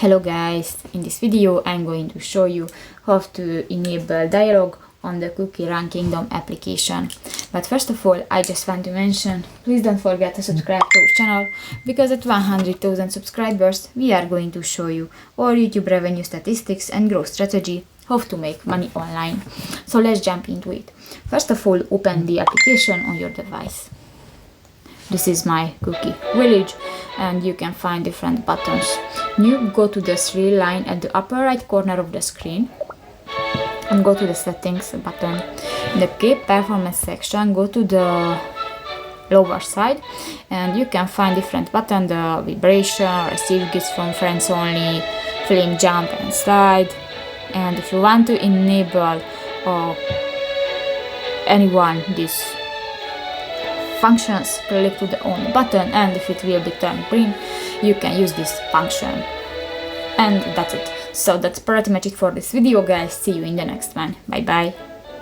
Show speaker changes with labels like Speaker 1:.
Speaker 1: Hello guys, in this video I'm going to show you how to enable dialog on the Cookie Run Kingdom application. But first of all, I just want to mention, please don't forget to subscribe to our channel, because at 100,000 subscribers we are going to show you all YouTube revenue statistics and growth strategy, how to make money online. So let's jump into it. First of all, open the application on your device. This is my cookie village and you can find different buttons. You go to the three line at the upper right corner of the screen and go to the settings button. In the key performance section, go to the lower side and you can find different buttons: the vibration, receive gifts from friends only, flame, jump and slide. And if you want to enable anyone these functions, click to the on button, and if it will be turned green, you can use this function. And that's it. So that's pretty much it for this video, guys. See you in the next one. Bye bye.